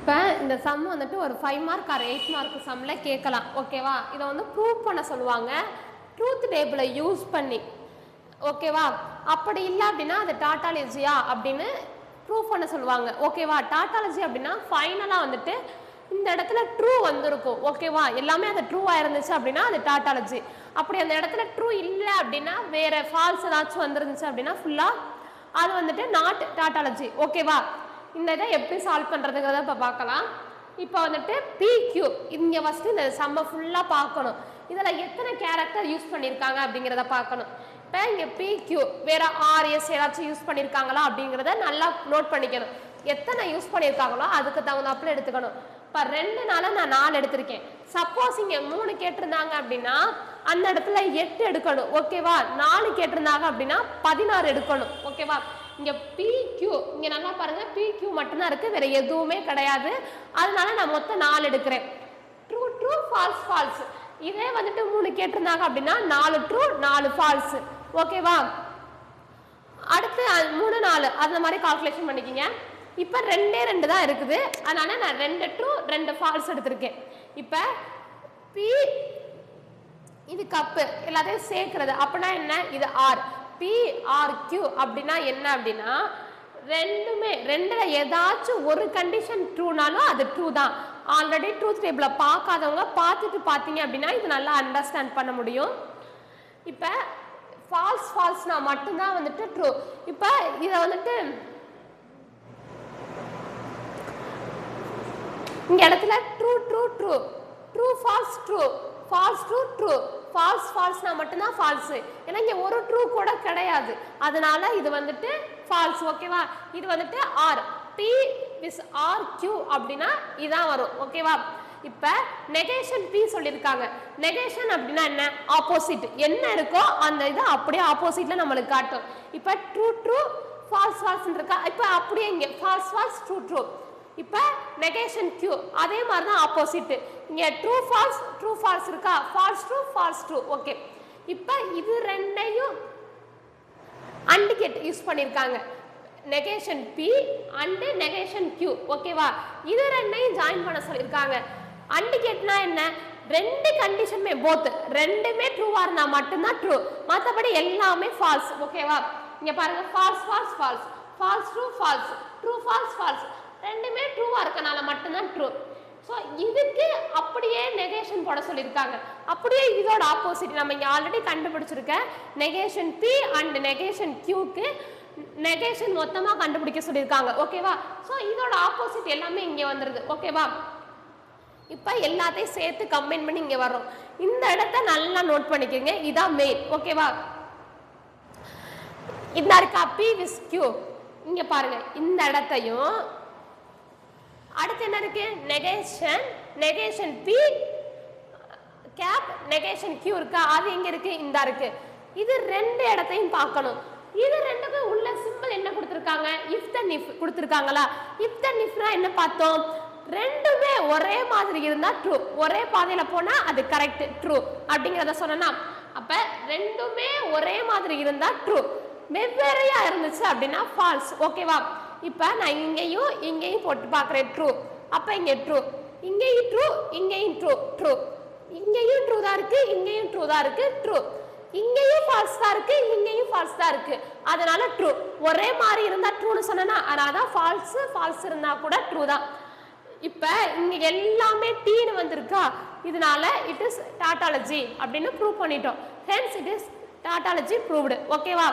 இப்போ இந்த சம் வந்துட்டு ஒரு 5 மார்க் ஆர் 8 மார்க் சம்மில் கேட்கலாம். ஓகேவா? இதை வந்து ப்ரூவ் பண்ண சொல்லுவாங்க ட்ரூத் டேபிளை யூஸ் பண்ணி. ஓகேவா? அப்படி இல்லை அப்படின்னா அது டாட்டாலஜியா அப்படின்னு ப்ரூவ் பண்ண சொல்லுவாங்க. ஓகேவா? டாட்டாலஜி அப்படின்னா ஃபைனலாக வந்துட்டு இந்த இடத்துல ட்ரூ வந்திருக்கும். ஓகேவா? எல்லாமே அது ட்ரூவாக இருந்துச்சு அப்படின்னா அது டாட்டாலஜி. அப்படி அந்த இடத்துல ட்ரூ இல்லை அப்படின்னா வேற ஃபால்ஸ் ஏதாச்சும் வந்துருந்துச்சு அப்படின்னா ஃபுல்லாக அது வந்துட்டு நாட் டாட்டாலஜி. ஓகேவா? இந்த இதை எப்படி சால்வ் பண்ணுறதுங்கிறத இப்போ பார்க்கலாம். இப்போ வந்துட்டு பிக்யூ இங்கே ஃபஸ்ட்டு இந்த சம்மை ஃபுல்லாக பார்க்கணும். இதில் எத்தனை கேரக்டர் யூஸ் பண்ணியிருக்காங்க அப்படிங்கிறத பார்க்கணும். இப்போ இங்கே பிக்யூ வேறு ஆர்எஸ் ஏதாச்சும் யூஸ் பண்ணியிருக்காங்களா அப்படிங்கிறத நல்லா நோட் பண்ணிக்கணும். எத்தனை யூஸ் பண்ணியிருக்காங்களோ அதுக்கு தகுந்தாப்புல எடுத்துக்கணும். இப்போ 2னால நான் 4 எடுத்திருக்கேன். சப்போஸ் இங்கே 3 கேட்டிருந்தாங்க அப்படின்னா அந்த இடத்துல 8 எடுக்கணும். ஓகேவா? 4 கேட்டிருந்தாங்க அப்படின்னா 16 எடுக்கணும். ஓகேவா? இங்கே பிக்யூ இங்கே நல்லா பாருங்க, பிக்யூ மட்டும்தான் இருக்குது, வேற எதுவுமே கிடையாது. அதனால நான் மொத்தம் 4 எடுக்கிறேன். True true false false. இதே வந்துட்டு 3 கேட்டிருந்தாங்க அப்படின்னா 4 ட்ரூ 4 ஃபால்ஸ். ஓகேவா? அடுத்து 3 4 அந்த மாதிரி கால்குலேஷன் பண்ணிக்கிங்க. இப்போ 2 தான் இருக்குது, அதனால நான் 2 ட்ரூ 2 ஃபால்ஸ் எடுத்திருக்கேன். இப்போ பி இது கப்பு எல்லாத்தையும் சேர்க்கிறது அப்படின்னா என்ன? இது ஆர். PRQ அப்படின்னா என்ன அப்படின்னா ரெண்டுல ஏதாச்சும் ஒரு கண்டிஷன் ட்ரூனாலும் அது ட்ரூ தான். ஆல்ரெடி ட்ரூத் டேபிளை பார்க்காதவங்க பார்த்துட்டு பார்த்தீங்க அப்படின்னா இது நல்லா அண்டர்ஸ்டாண்ட் பண்ண முடியும். இப்போ ஃபால்ஸ் ஃபால்ஸ்னா மட்டும்தான் வந்துட்டு ட்ரூ. இப்போ இதை வந்துட்டு இங்க இடத்துல true true true true false true false true true false ஃபால்ஸ்னா மட்டும்தான் ஃபால்ஸு. ஏன்னா இங்கே ஒரு ட்ரூ கூட கிடையாது, அதனால இது வந்துட்டு ஃபால்ஸ். ஓகேவா? இது வந்துட்டு ஆர். பி விஸ் ஆர் கியூ அப்படின்னா இதான் வரும். ஓகேவா? இப்போ நெகேஷன் பி சொல்லியிருக்காங்க. நெகேஷன் அப்படின்னா என்ன? ஆப்போசிட். என்ன இருக்கோ அந்த இது அப்படியே ஆப்போசிட்ல நம்மளுக்கு காட்டும். இப்போ ட்ரூ ட்ரூ ஃபால்ஸ் ஃபால்ஸ் இருக்கா, இப்போ அப்படியே இங்கே ஃபால்ஸ் ஃபால்ஸ் ட்ரூ ட்ரூ. இப்போ நெகேஷன் கியூ அதே மாதிரி தான் ஆப்போசிட். இங்கே ட்ரூ ஃபால்ஸ் இருக்கா, ஃபால்ஸ் ட்ரூ. ஓகே, இப்போ இது ரெண்டையும் அண்டிகேட் யூஸ் பண்ணியிருக்காங்க. Negation P and negation Q. ஓகேவா? இது ரெண்டையும் ஜாயின் பண்ண சொல்லியிருக்காங்க. அண்டிகேட்னா என்ன? 2 கண்டிஷனுமே போத் ரெண்டுமே ட்ரூவா இருந்தா மட்டும்தான் ட்ரூ, மற்றபடி எல்லாமே ஃபால்ஸ். ஓகேவா? இங்க பாருங்க, false false false, false true false, true false false, ரெண்டுமே ட்ரூவா இருக்கனால மட்டும்தான் ட்ரூ. ஸோ இதுக்கு அப்படியே நெகேஷன் போட சொல்லியிருக்காங்க. அப்படியே இதோட ஆப்போசிட் நம்ம இங்கே ஆல்ரெடி கண்டுபிடிச்சிருக்க நெகேஷன் பி அண்ட் நெகேஷன் கியூக்கு நெகேஷன் மொத்தமாக கண்டுபிடிக்க சொல்லியிருக்காங்க. ஓகேவா? ஸோ இதோட ஆப்போசிட் எல்லாமே இங்கே வந்துடுது. ஓகேவா? இப்போ எல்லாத்தையும் சேர்த்து கம்பைன் பண்ணி இங்கே வர்றோம். இந்த இடத்த நல்லா நோட் பண்ணிக்கோங்க, இதான் மெயின். ஓகேவா? இந்த இருக்கா பி விஸ் கியூ, இங்கே பாருங்க இந்த இடத்தையும் அடுத்து என்ன இருக்கு? Negation P cap negation Q இருக்கா, அது எங்க இருக்கு? இந்த இருக்கு. இது 2 இடத்தையும் பார்க்கணும். இது ரெண்டுக்கும் உள்ள சிம்பிள் என்ன கொடுத்துருக்காங்க? இஃப் தென் இஃப் கொடுத்துருக்காங்களா? இஃப் தென் இஃப்னா என்ன பார்த்தோம்? ரெண்டுமே ஒரே மாதிரி இருந்தா ட்ரூ, ஒரே பாதையில போனா அது கரெக்ட் ட்ரூ அப்படிங்கிறத சொன்னா. அப்ப ரெண்டுமே ஒரே மாதிரி இருந்தா ட்ரூ, வெவ்வேறையா இருந்துச்சு அப்படின்னா ஃபால்ஸ். ஓகேவா? இப்போ நான் இங்கேயும் போட்டு பார்க்குறேன் ட்ரூ, அப்போ இங்கே ட்ரூ, இங்கேயும் ட்ரூ, இங்கேயும் ட்ரூ, இங்கேயும் ட்ரூ தான் இருக்கு, இங்கேயும் ட்ரூ தான் இருக்கு, ட்ரூ, இங்கேயும் ஃபால்ஸ் தான் இருக்கு, இங்கேயும் ஃபால்ஸ் தான் இருக்கு, அதனால ட்ரூ. ஒரே மாதிரி இருந்தா ட்ரூன்னு சொன்னா, ஆனால் தான் ஃபால்ஸ் இருந்தா கூட ட்ரூ தான். இப்போ இங்க எல்லாமே டீன்னு வந்திருக்கா, இதனால இட் இஸ் டாட்டாலஜி அப்படின்னு ப்ரூவ் பண்ணிட்டோம். Hence it is tautology proved. ஓகேவா?